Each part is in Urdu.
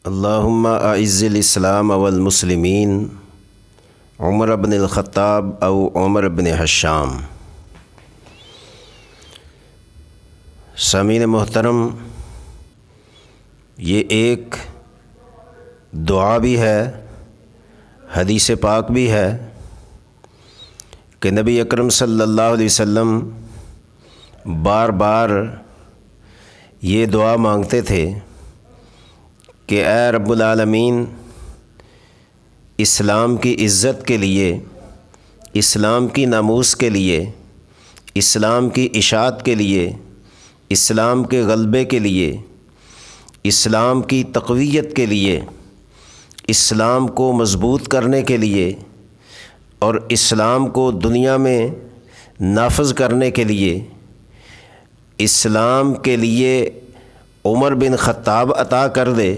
اللہم اعز الاسلام والمسلمین عمر بن الخطاب او عمر بن حشام۔ سامعین محترم، یہ ایک دعا بھی ہے، حدیث پاک بھی ہے کہ نبی اکرم صلی اللہ علیہ وسلم بار بار یہ دعا مانگتے تھے کہ اے رب العالمین، اسلام کی عزت کے لیے، اسلام کی ناموس کے لیے، اسلام کی اشاعت کے لیے، اسلام کے غلبے کے لیے، اسلام کی تقویت کے لیے، اسلام کو مضبوط کرنے کے لیے اور اسلام کو دنیا میں نافذ کرنے کے لیے اسلام کے لیے عمر بن خطاب عطا کر دے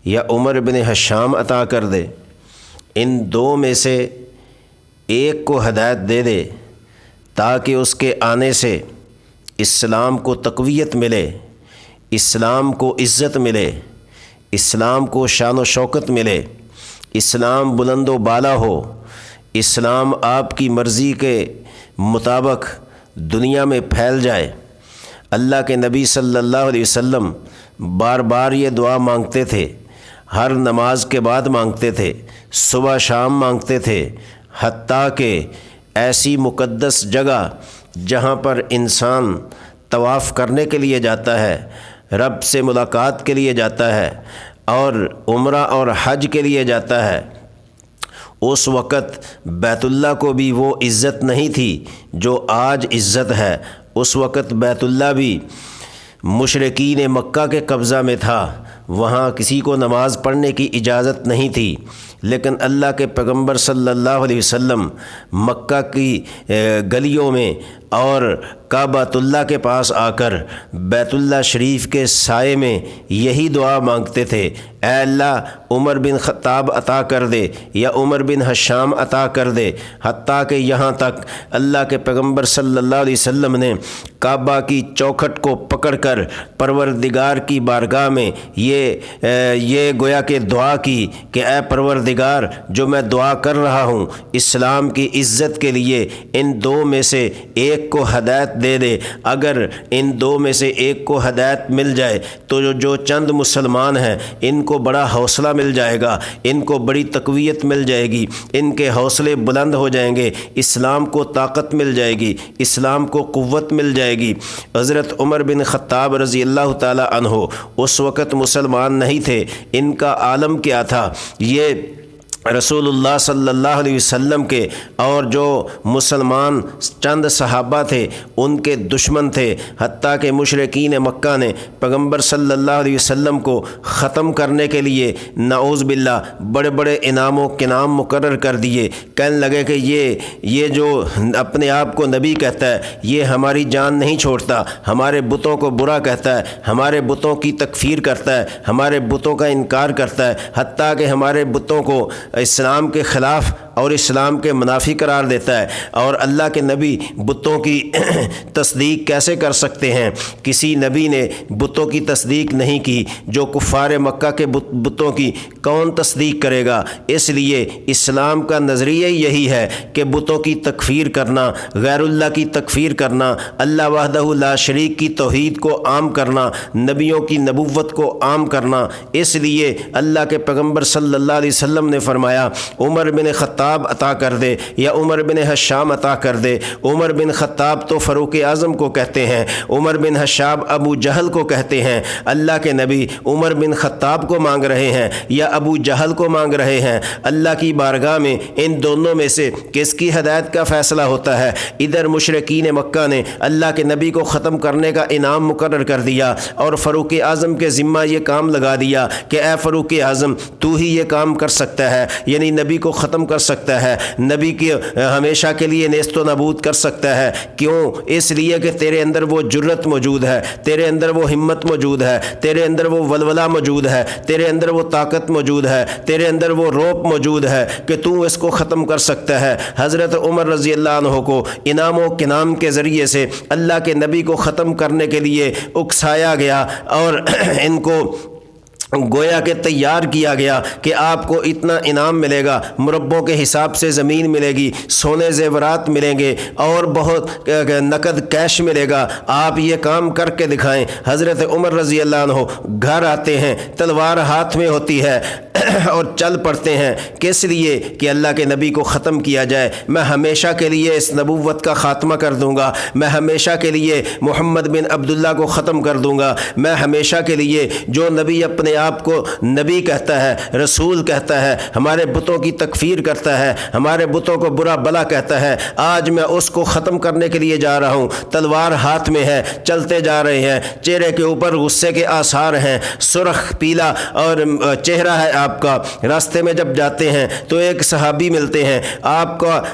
یا عمر بن حشام عطا کر دے، ان دو میں سے ایک کو ہدایت دے دے تاکہ اس کے آنے سے اسلام کو تقویت ملے، اسلام کو عزت ملے، اسلام کو شان و شوکت ملے، اسلام بلند و بالا ہو، اسلام آپ کی مرضی کے مطابق دنیا میں پھیل جائے۔ اللہ کے نبی صلی اللہ علیہ وسلم بار بار یہ دعا مانگتے تھے، ہر نماز کے بعد مانگتے تھے، صبح شام مانگتے تھے، حتیٰ کہ ایسی مقدس جگہ جہاں پر انسان طواف کرنے کے لیے جاتا ہے، رب سے ملاقات کے لیے جاتا ہے اور عمرہ اور حج کے لیے جاتا ہے، اس وقت بیت اللہ کو بھی وہ عزت نہیں تھی جو آج عزت ہے۔ اس وقت بیت اللہ بھی مشرکین مکہ کے قبضہ میں تھا، وہاں کسی کو نماز پڑھنے کی اجازت نہیں تھی، لیکن اللہ کے پیغمبر صلی اللہ علیہ وسلم مکہ کی گلیوں میں اور کعبۃ اللہ کے پاس آ کر بیت اللہ شریف کے سائے میں یہی دعا مانگتے تھے، اے اللہ عمر بن خطاب عطا کر دے یا عمر بن حشام عطا کر دے، حتیٰ کہ یہاں تک اللہ کے پیغمبر صلی اللہ علیہ وسلم نے کعبہ کی چوکھٹ کو پکڑ کر پروردگار کی بارگاہ میں یہ گویا کہ دعا کی کہ اے پروردگار، جو میں دعا کر رہا ہوں اسلام کی عزت کے لیے، ان دو میں سے ایک کو ہدایت دے دے۔ اگر ان دو میں سے ایک کو ہدایت مل جائے تو جو چند مسلمان ہیں ان کو بڑا حوصلہ مل جائے گا، ان کو بڑی تقویت مل جائے گی، ان کے حوصلے بلند ہو جائیں گے، اسلام کو طاقت مل جائے گی، اسلام کو قوت مل جائے گی۔ حضرت عمر بن خطاب رضی اللہ تعالی عنہ اس وقت مسلمان نہیں تھے، ان کا عالم کیا تھا؟ یہ رسول اللہ صلی اللہ علیہ وسلم کے اور جو مسلمان چند صحابہ تھے ان کے دشمن تھے، حتیٰ کہ مشرکین مکہ نے پیغمبر صلی اللہ علیہ وسلم کو ختم کرنے کے لیے نعوذ باللہ بڑے بڑے انعام و کنام مقرر کر دیے، کہنے لگے کہ یہ جو اپنے آپ کو نبی کہتا ہے یہ ہماری جان نہیں چھوڑتا، ہمارے بتوں کو برا کہتا ہے، ہمارے بتوں کی تکفیر کرتا ہے، ہمارے بتوں کا انکار کرتا ہے، حتیٰ کہ ہمارے بتوں کو اسلام کے خلاف اور اسلام کے منافی قرار دیتا ہے، اور اللہ کے نبی بتوں کی تصدیق کیسے کر سکتے ہیں؟ کسی نبی نے بتوں کی تصدیق نہیں کی، جو کفار مکہ کے بتوں کی کون تصدیق کرے گا؟ اس لیے اسلام کا نظریہ یہی ہے کہ بتوں کی تکفیر کرنا، غیر اللہ کی تکفیر کرنا، اللہ وحدہ لا شریک کی توحید کو عام کرنا، نبیوں کی نبوت کو عام کرنا۔ اس لیے اللہ کے پیغمبر صلی اللہ علیہ وسلم نے فرمایا عمر بن خطاب عطا کر دے یا عمر بن حشام عطا کر دے۔ عمر بن خطاب تو فاروق اعظم کو کہتے ہیں، عمر بن حشام ابو جہل کو کہتے ہیں۔ اللہ کے نبی عمر بن خطاب کو مانگ رہے ہیں یا ابو جہل کو مانگ رہے ہیں؟ اللہ کی بارگاہ میں ان دونوں میں سے کس کی ہدایت کا فیصلہ ہوتا ہے؟ ادھر مشرکین مکہ نے اللہ کے نبی کو ختم کرنے کا انعام مقرر کر دیا اور فاروق اعظم کے ذمہ یہ کام لگا دیا کہ اے فاروق اعظم تو ہی یہ کام کر سکتا ہے، یعنی نبی کو ختم کر سکتا ہے، نبی کی ہمیشہ کے لیے نیست و نابود کر سکتا ہے۔ کیوں؟ اس لیے کہ تیرے اندر وہ جرت موجود ہے، تیرے اندر وہ ہمت موجود ہے، تیرے اندر وہ ولولہ موجود ہے، تیرے اندر وہ طاقت موجود ہے، تیرے اندر وہ روپ موجود ہے کہ تو اس کو ختم کر سکتا ہے۔ حضرت عمر رضی اللہ عنہ کو انعام و کنام کے ذریعے سے اللہ کے نبی کو ختم کرنے کے لیے اکسایا گیا اور ان کو گویا کہ تیار کیا گیا کہ آپ کو اتنا انعام ملے گا، مربوں کے حساب سے زمین ملے گی، سونے زیورات ملیں گے اور بہت نقد کیش ملے گا، آپ یہ کام کر کے دکھائیں۔ حضرت عمر رضی اللہ عنہ گھر آتے ہیں، تلوار ہاتھ میں ہوتی ہے اور چل پڑتے ہیں۔ کس لیے؟ کہ اللہ کے نبی کو ختم کیا جائے، میں ہمیشہ کے لیے اس نبوت کا خاتمہ کر دوں گا، میں ہمیشہ کے لیے محمد بن عبداللہ کو ختم کر دوں گا، میں ہمیشہ کے لیے جو نبی اپنے آپ کو نبی کہتا ہے، رسول کہتا ہے، ہمارے بتوں کی تکفیر کرتا ہے، ہمارے بتوں کو برا بلا کہتا ہے، آج میں اس کو ختم کرنے کے لیے جا رہا ہوں۔ تلوار ہاتھ میں ہے، چلتے جا رہے ہیں، چہرے کے اوپر غصے کے آثار ہیں، سرخ پیلا اور چہرہ ہے آپ کا۔ راستے میں جب جاتے ہیں تو ایک صحابی ملتے ہیں،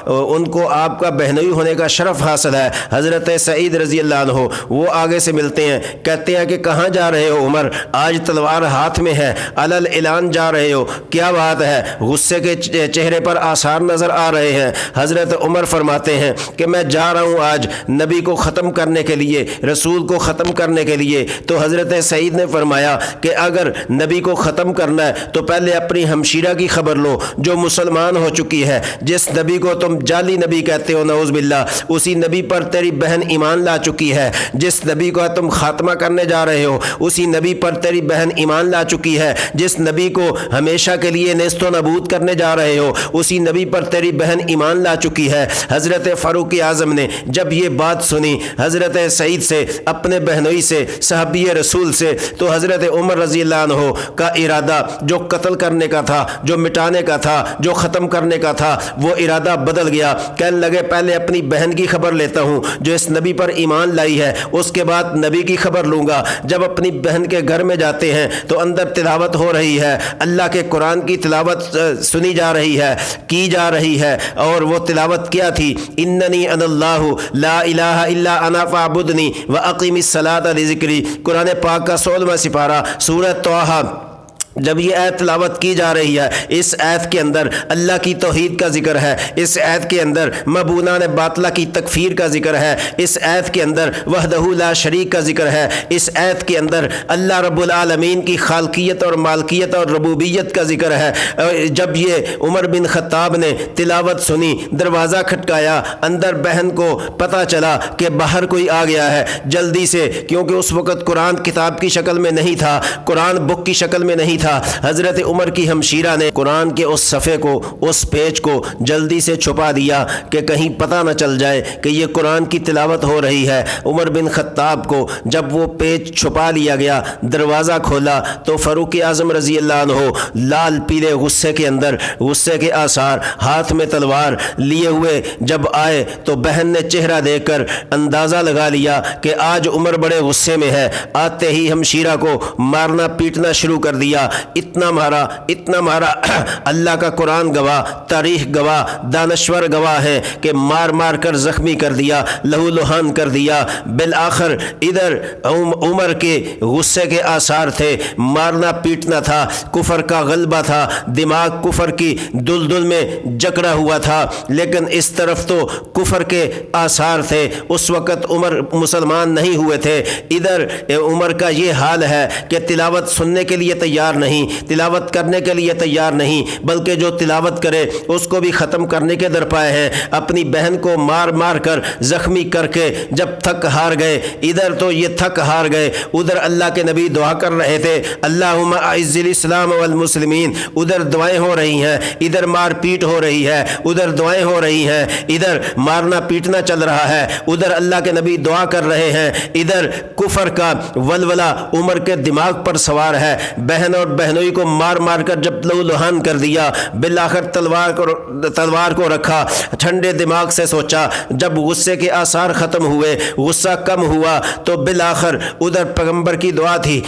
ان کو آپ کا بہنوئی ہونے کا شرف حاصل ہے، حضرت سعید رضی اللہ عنہ۔ وہ آگے سے ملتے ہیں، کہتے ہیں کہ کہاں جا رہے ہو عمر؟ آج تلوار ہاتھ میں ہے، علل اعلان جا رہے ہو، کیا بات ہے؟ غصے کے چہرے پر آثار نظر آ رہے ہیں۔ حضرت عمر فرماتے ہیں کہ میں جا رہا ہوں آج نبی کو ختم کرنے کے لیے، رسول کو ختم کرنے کے لیے۔ تو حضرت سعید نے فرمایا کہ اگر نبی کو ختم کرنا ہے تو پہلے اپنی ہمشیرہ کی خبر لو جو مسلمان ہو چکی ہے۔ جس نبی کو تم جعلی نبی کہتے ہو نعوذ باللہ، اسی نبی پر تیری بہن ایمان لا چکی ہے۔ جس نبی کو تم خاتمہ کرنے جا رہے ہو اسی نبی پر تیری بہن ایمان لا چکی ہے۔ جس نبی کو ہمیشہ کے لیے نیست و نابود کرنے جا رہے ہو اسی نبی پر تیری بہن ایمان لا چکی ہے۔ حضرت فاروق اعظم نے جب یہ بات سنی حضرت سعید سے، اپنے بہنوئی سے، صحابی رسول سے، تو حضرت عمر رضی اللہ عنہ کا ارادہ جو قتل کرنے کا تھا، جو مٹانے کا تھا، جو ختم کرنے کا تھا، وہ ارادہ بدل گیا۔ کہنے لگے پہلے اپنی بہن کی خبر لیتا ہوں جو اس نبی پر ایمان لائی ہے، اس کے بعد نبی کی خبر لوں گا۔ جب اپنی بہن کے گھر میں جاتے ہیں تو اندر تلاوت ہو رہی ہے، اللہ کے قرآن کی تلاوت سنی جا رہی ہے، کی جا رہی ہے، اور وہ تلاوت کیا تھی؟ اننی انا اللہ لا الہ الا انا فاعبدنی واقم الصلاۃ لذکری، قرآن پاک کا 16واں سپارہ سورہ طٰہٰ۔ جب یہ آیت تلاوت کی جا رہی ہے، اس آیت کے اندر اللہ کی توحید کا ذکر ہے، اس آیت کے اندر معبودان باطلہ کی تکفیر کا ذکر ہے، اس آیت کے اندر وحدہ لا شریک کا ذکر ہے، اس آیت کے اندر اللہ رب العالمین کی خالقیت اور مالکیت اور ربوبیت کا ذکر ہے۔ جب یہ عمر بن خطاب نے تلاوت سنی، دروازہ کھٹکایا، اندر بہن کو پتہ چلا کہ باہر کوئی آ گیا ہے، جلدی سے، کیونکہ اس وقت قرآن کتاب کی شکل میں نہیں تھا، قرآن بک کی شکل میں نہیں تھا، حضرت عمر کی ہمشیرہ نے قرآن کے اس صفحے کو، اس پیج کو جلدی سے چھپا دیا کہ کہیں پتہ نہ چل جائے کہ یہ قرآن کی تلاوت ہو رہی ہے۔ عمر بن خطاب کو جب وہ پیج چھپا لیا گیا، دروازہ کھولا تو فاروق اعظم رضی اللہ عنہ لال پیلے غصے کے اندر، غصے کے آثار، ہاتھ میں تلوار لیے ہوئے جب آئے تو بہن نے چہرہ دیکھ کر اندازہ لگا لیا کہ آج عمر بڑے غصے میں ہے۔ آتے ہی ہمشیرہ کو مارنا پیٹنا شروع کر دیا، اتنا مارا، اتنا مارا، اللہ کا قرآن گواہ، تاریخ گواہ، دانشور گواہ ہے کہ مار مار کر زخمی کر دیا، لہو لہان کر دیا۔ بالآخر ادھر عمر کے غصے کے آثار تھے، مارنا پیٹنا تھا، کفر کا غلبہ تھا، دماغ کفر کی دلدل میں جکڑا ہوا تھا، لیکن اس طرف تو کفر کے آثار تھے۔ اس وقت عمر مسلمان نہیں ہوئے تھے۔ ادھر عمر کا یہ حال ہے کہ تلاوت سننے کے لیے تیار نہیں، تلاوت کرنے کے لیے تیار نہیں، بلکہ جو تلاوت کرے اس کو بھی ختم کرنے کے درپائے ہیں۔ اپنی بہن کو مار مار کر زخمی کر کے جب تھک ہار گئے، ادھر تو یہ تھک ہار گئے، ادھر اللہ کے نبی دعا کر رہے تھے اللہم اعز الاسلام والمسلمین، ادھر دعائیں ہو رہی ہیں، ادھر مار پیٹ ہو رہی ہے، ادھر دعائیں ہو رہی ہیں، ادھر مارنا پیٹنا چل رہا ہے، ادھر اللہ کے نبی دعا کر رہے ہیں، ادھر کفر کا ولولہ عمر کے دماغ پر سوار ہے۔ بہن اور بہنوئی کو مار مار کر جب لہو لہان کر دیا، بالآخر تلوار کو رکھا، ٹھنڈے دماغ سے سوچا، جب غصے کے آثار ختم ہوئے، غصہ کم ہوا، تو بالآخر ادھر پیغمبر کی دعا تھی،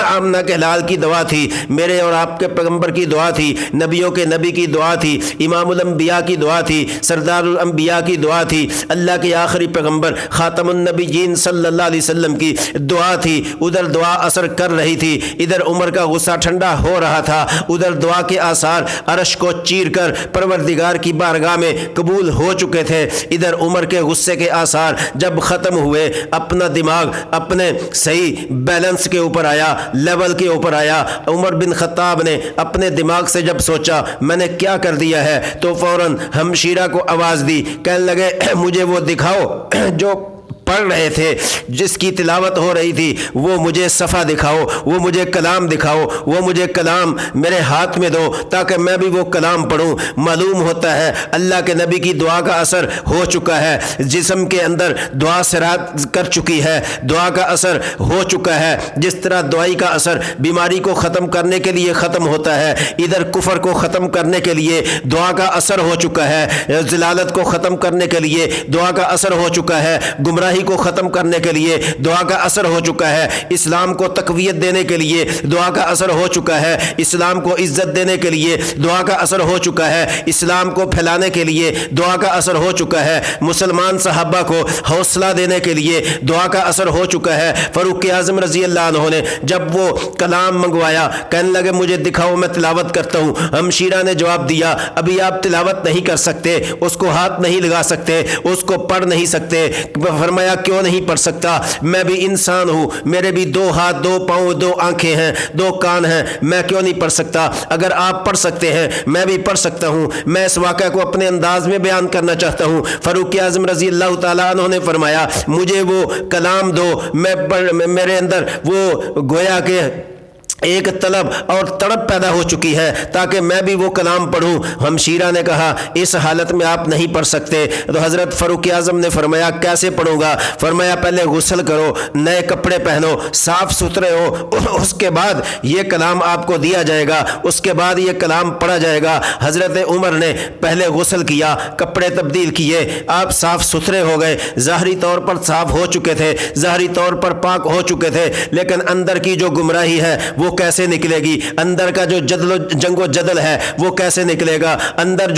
آمنہ کے لال کی دعا تھی، میرے اور آپ کے پیغمبر کی دعا تھی، نبیوں کے نبی کی دعا تھی، امام الانبیاء کی دعا تھی، سردار الانبیاء کی دعا تھی، اللہ کے آخری پیغمبر خاتم النبیین صلی اللہ علیہ وسلم کی دعا تھی۔ ادھر دعا اثر کر رہی تھی، ادھر عمر کا غصہ ٹھنڈا ہو رہا تھا، ادھر دعا کے آثار عرش کو چیر کر پروردگار کی بارگاہ میں قبول ہو چکے تھے، ادھر عمر کے غصے کے آثار جب ختم ہوئے، اپنا دماغ اپنے صحیح بیلنس کے اوپر آیا، لیول کے اوپر آیا۔ عمر بن خطاب نے اپنے دماغ سے جب سوچا میں نے کیا کر دیا ہے، تو فوراً ہمشیرہ کو آواز دی، کہنے لگے مجھے وہ دکھاؤ جو پڑھ رہے تھے، جس کی تلاوت ہو رہی تھی، وہ مجھے صفحہ دکھاؤ، وہ مجھے کلام دکھاؤ، وہ مجھے کلام میرے ہاتھ میں دو تاکہ میں بھی وہ کلام پڑھوں۔ معلوم ہوتا ہے اللہ کے نبی کی دعا کا اثر ہو چکا ہے، جسم کے اندر دعا سرایت کر چکی ہے، دعا کا اثر ہو چکا ہے۔ جس طرح دعائی کا اثر بیماری کو ختم کرنے کے لیے ختم ہوتا ہے، ادھر کفر کو ختم کرنے کے لیے دعا کا اثر ہو چکا ہے، ضلالت کو ختم کرنے کے لیے دعا کا اثر ہو چکا ہے، گمراہی کو ختم کرنے کے لیے دعا کا اثر ہو چکا ہے، اسلام کو تقویت دینے کے لیے دعا کا اثر ہو چکا ہے، اسلام کو عزت دینے کے لیے دعا کا اثر ہو چکا ہے، اسلام کو پھیلانے کے لیے دعا کا اثر ہو چکا ہے، مسلمان صحابہ کو حوصلہ دینے کے لیے دعا کا اثر ہو چکا ہے۔ فاروق اعظم رضی اللہ عنہ نے جب وہ کلام منگوایا، کہنے لگے مجھے دکھاؤ میں تلاوت کرتا ہوں۔ ہمشیرہ نے جواب دیا ابھی آپ تلاوت نہیں کر سکتے، اس کو ہاتھ نہیں لگا سکتے، اس کو پڑھ نہیں سکتے۔ فرمایا کیوں نہیں پڑھ سکتا؟ میں بھی انسان ہوں، میرے بھی دو ہاتھ، دو پاؤں، دو آنکھیں ہیں، دو کان ہیں، میں کیوں نہیں پڑھ سکتا؟ اگر آپ پڑھ سکتے ہیں میں بھی پڑھ سکتا ہوں۔ میں اس واقعہ کو اپنے انداز میں بیان کرنا چاہتا ہوں۔ فاروق اعظم رضی اللہ تعالیٰ عنہ نے فرمایا مجھے وہ کلام دو، میرے اندر وہ گویا کہ ایک طلب اور تڑپ پیدا ہو چکی ہے تاکہ میں بھی وہ کلام پڑھوں۔ ہمشیرہ نے کہا اس حالت میں آپ نہیں پڑھ سکتے۔ تو حضرت فاروق اعظم نے فرمایا کیسے پڑھوں گا؟ فرمایا پہلے غسل کرو، نئے کپڑے پہنو، صاف ستھرے ہو، اس کے بعد یہ کلام آپ کو دیا جائے گا، اس کے بعد یہ کلام پڑھا جائے گا۔ حضرت عمر نے پہلے غسل کیا، کپڑے تبدیل کیے، آپ صاف ستھرے ہو گئے، ظاہری طور پر صاف ہو چکے تھے، ظاہری طور پر پاک ہو چکے تھے، لیکن اندر کی جو گمراہی ہے وہ کیسے نکلے گی؟ اندر کا جو جنگ و جدل ہے وہ کیسے نکلے گا؟ اندر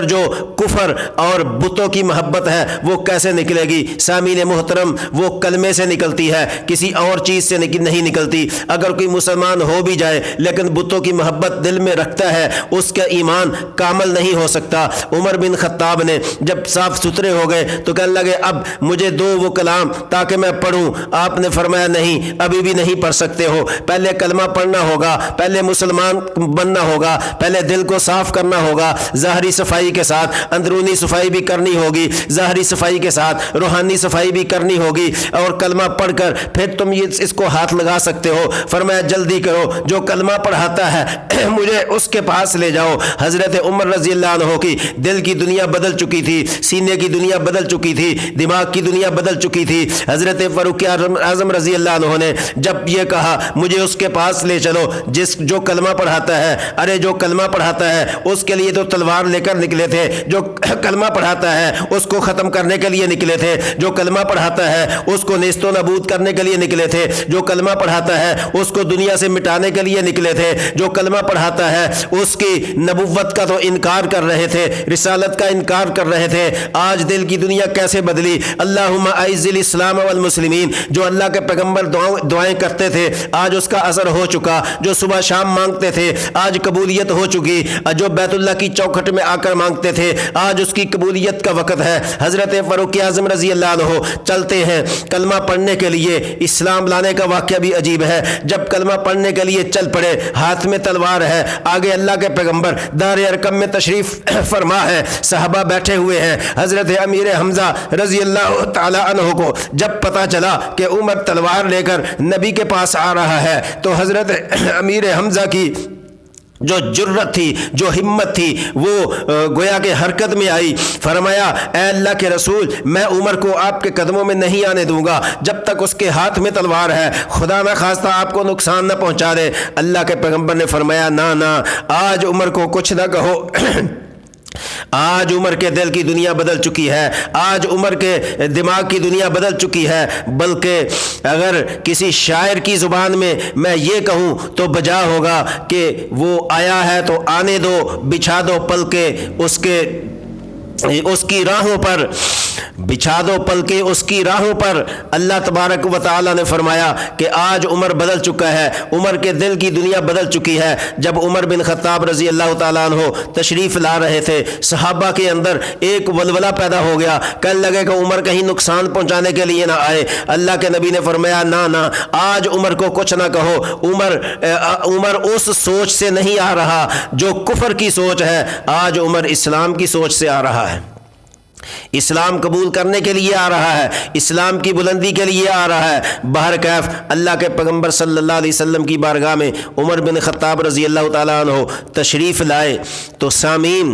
جو کفر اور بتوں کی محبت ہے وہ کیسے نکلے گی؟ سامعین محترم، وہ کلمے سے نکلتی ہے، کسی اور چیز سے نہیں نکلتی۔ اگر کوئی مسلمان ہو بھی جائے لیکن بتوں کی محبت دل میں رکھتا ہے، اس کا ایمان کامل نہیں ہو سکتا۔ عمر بن خطاب نے جب صاف ستھرے ہو گئے تو کہنے لگے اب مجھے دو وہ کلام تاکہ میں پڑھوں۔ آپ نے فرمایا نہیں، ابھی بھی نہیں پڑھ سکتے ہو، پہلے کلمہ پڑھنا ہوگا، پہلے مسلمان بننا ہوگا، پہلے دل کو صاف کرنا ہوگا، ظاہری صفائی کے ساتھ اندرونی صفائی بھی کرنی ہوگی، ظاہری صفائی کے ساتھ روحانی صفائی بھی کرنی ہوگی، اور کلمہ پڑھ کر پھر تم اس کو ہاتھ لگا سکتے ہو۔ فرمایا جلدی کرو، جو کلمہ پڑھاتا ہے مجھے اس کے پاس لے جاؤ۔ حضرت عمر رضی اللہ عنہ کی دل کی دنیا بدل چکی تھی، سینے کی دنیا بدل چکی تھی، دماغ کی دنیا بدل چکی تھی۔ حضرت فاروق اعظم رضی اللہ عنہ نے جب یہ کہا مجھے اس کے پاس لے چلو جو کلمہ پڑھاتا ہے، ارے جو کلمہ پڑھاتا ہے اس کے لیے تو تلوار لے کر نکلے تھے، جو کلمہ پڑھاتا ہے اس کو ختم کرنے کے لیے نکلے تھے، جو کلمہ پڑھاتا ہے اس کو نیست و نابود کرنے کے لیے نکلے تھے، جو کلمہ پڑھاتا ہے اس کو دنیا سے مٹانے کے لیے نکلے تھے، جو کلمہ پڑھاتا ہے اس کی نبوت کا تو انکار کر رہے تھے، رسالت کا انکار کر رہے تھے۔ آج دل کی دنیا کیسے بدلی؟ اللہم اعز الاسلام والمسلمین، جو اللہ کے پیغمبر دعائیں کرتے تھے آج اس کا اثر ہو چکا، جو صبح شام مانگتے تھے آج قبولیت ہو چکی، جو بیت اللہ کی چوکھٹ میں آ کر مانگتے تھے آج اس کی قبولیت کا وقت ہے۔ حضرت فاروق اعظم رضی اللہ عنہ چلتے ہیں کلمہ پڑھنے کے لیے۔ اسلام لانے کا واقعہ بھی عجیب ہے، جب کلمہ پڑھنے کے لیے چل پڑے، ہاتھ میں تلوار ہے، آگے اللہ کے پیغمبر دار ارقم میں تشریف فرما ہے، صحابہ بیٹھے ہوئے ہیں۔ حضرت امیر حمزہ رضی اللہ تعالی عنہ کو جب پتا چلا کہ عمر تلوار لے کر نبی کے پاس آ رہا ہے تو حضرت امیر حمزہ کی جو جرت تھی، جو ہمت تھی، وہ گویا کہ حرکت میں آئی۔ فرمایا اے اللہ کے رسول، میں عمر کو آپ کے قدموں میں نہیں آنے دوں گا جب تک اس کے ہاتھ میں تلوار ہے، خدا نہ خواستہ آپ کو نقصان نہ پہنچا دے۔ اللہ کے پیغمبر نے فرمایا نہ، آج عمر کو کچھ نہ کہو، آج عمر کے دل کی دنیا بدل چکی ہے، آج عمر کے دماغ کی دنیا بدل چکی ہے۔ بلکہ اگر کسی شاعر کی زبان میں یہ کہوں تو بجا ہوگا کہ وہ آیا ہے تو آنے دو، بچھا دو پل کے اس کی راہوں پر بچھا دو پلکیں اس کی راہوں پر۔ اللہ تبارک و تعالی نے فرمایا کہ آج عمر بدل چکا ہے، عمر کے دل کی دنیا بدل چکی ہے۔ جب عمر بن خطاب رضی اللہ تعالیٰ عنہ تشریف لا رہے تھے، صحابہ کے اندر ایک ولولہ پیدا ہو گیا، کہنے لگے کہ عمر کہیں نقصان پہنچانے کے لیے نہ آئے۔ اللہ کے نبی نے فرمایا نہ، آج عمر کو کچھ نہ کہو، عمر اس سوچ سے نہیں آ رہا جو کفر کی سوچ ہے، آج عمر اسلام کی سوچ سے آ رہا ہے، اسلام قبول کرنے کے لیے آ رہا ہے، اسلام کی بلندی کے لیے آ رہا ہے۔ بہرکیف اللہ کے پیغمبر صلی اللہ علیہ وسلم کی بارگاہ میں عمر بن خطاب رضی اللہ تعالیٰ عنہ تشریف لائے تو سامعین،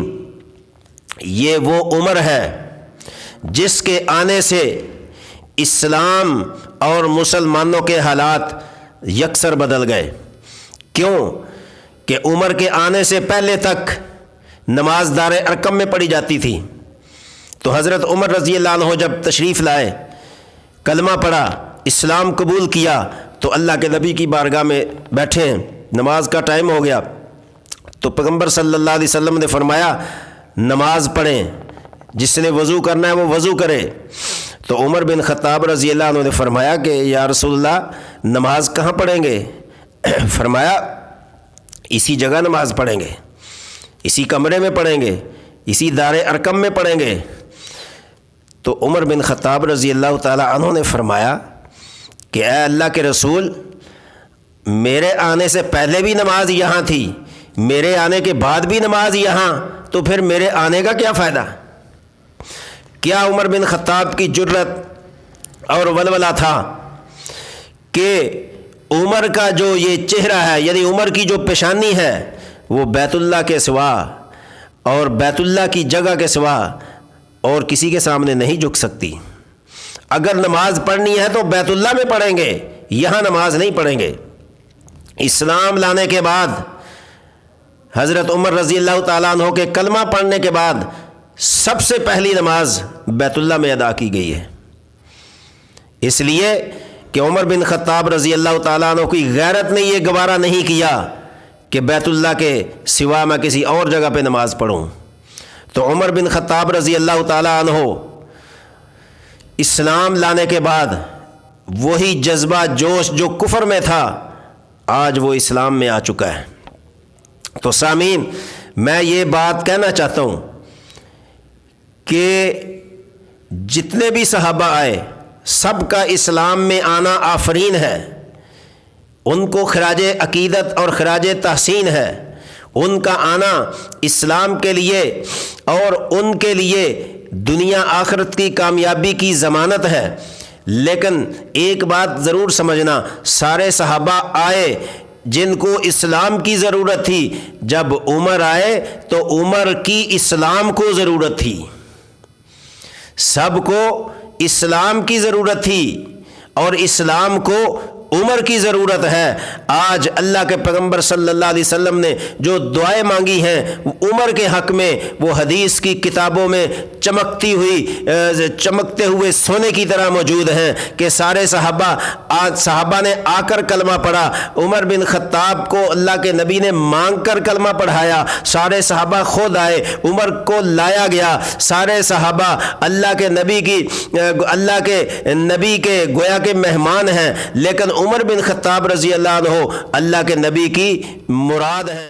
یہ وہ عمر ہے جس کے آنے سے اسلام اور مسلمانوں کے حالات یکسر بدل گئے۔ کیوں کہ عمر کے آنے سے پہلے تک نماز دار ارقم میں پڑھی جاتی تھی، تو حضرت عمر رضی اللہ عنہ جب تشریف لائے، کلمہ پڑھا، اسلام قبول کیا، تو اللہ کے نبی کی بارگاہ میں بیٹھے ہیں، نماز کا ٹائم ہو گیا، تو پیغمبر صلی اللہ علیہ وسلم نے فرمایا نماز پڑھیں، جس نے وضو کرنا ہے وہ وضو کرے۔ تو عمر بن خطاب رضی اللہ عنہ نے فرمایا کہ یا رسول اللہ نماز کہاں پڑھیں گے؟ فرمایا اسی جگہ نماز پڑھیں گے، اسی کمرے میں پڑھیں گے، اسی دار ارقم میں پڑھیں گے۔ تو عمر بن خطاب رضی اللہ تعالی عنہ نے فرمایا کہ اے اللہ کے رسول، میرے آنے سے پہلے بھی نماز یہاں تھی، میرے آنے کے بعد بھی نماز یہاں، تو پھر میرے آنے کا کیا فائدہ؟ کیا عمر بن خطاب کی جرأت اور ولولہ تھا کہ عمر کا جو یہ چہرہ ہے، یعنی عمر کی جو پیشانی ہے، وہ بیت اللہ کے سوا اور بیت اللہ کی جگہ کے سوا اور کسی کے سامنے نہیں جھک سکتی۔ اگر نماز پڑھنی ہے تو بیت اللہ میں پڑھیں گے، یہاں نماز نہیں پڑھیں گے۔ اسلام لانے کے بعد حضرت عمر رضی اللہ تعالیٰ عنہ کے کلمہ پڑھنے کے بعد سب سے پہلی نماز بیت اللہ میں ادا کی گئی ہے، اس لیے کہ عمر بن خطاب رضی اللہ تعالیٰ عنہ کی غیرت نے یہ گوارا نہیں کیا کہ بیت اللہ کے سوا میں کسی اور جگہ پہ نماز پڑھوں۔ تو عمر بن خطاب رضی اللہ تعالیٰ عنہ اسلام لانے کے بعد وہی جذبہ جوش جو کفر میں تھا، آج وہ اسلام میں آ چکا ہے۔ تو سامعین، میں یہ بات کہنا چاہتا ہوں کہ جتنے بھی صحابہ آئے، سب کا اسلام میں آنا آفرین ہے، ان کو خراج عقیدت اور خراج تحسین ہے، ان کا آنا اسلام کے لیے اور ان کے لیے دنیا آخرت کی کامیابی کی ضمانت ہے۔ لیکن ایک بات ضرور سمجھنا، سارے صحابہ آئے جن کو اسلام کی ضرورت تھی، جب عمر آئے تو عمر کی اسلام کو ضرورت تھی، سب کو اسلام کی ضرورت تھی اور اسلام کو عمر کی ضرورت ہے۔ آج اللہ کے پیغمبر صلی اللہ علیہ وسلم نے جو دعائیں مانگی ہیں عمر کے حق میں، وہ حدیث کی کتابوں میں چمکتے ہوئے سونے کی طرح موجود ہیں کہ سارے صحابہ نے آ کر کلمہ پڑھا، عمر بن خطاب کو اللہ کے نبی نے مانگ کر کلمہ پڑھایا، سارے صحابہ خود آئے، عمر کو لایا گیا، سارے صحابہ اللہ کے نبی کے گویا کے مہمان ہیں، لیکن عمر بن خطاب رضی اللہ عنہ اللہ کے نبی کی مراد ہیں۔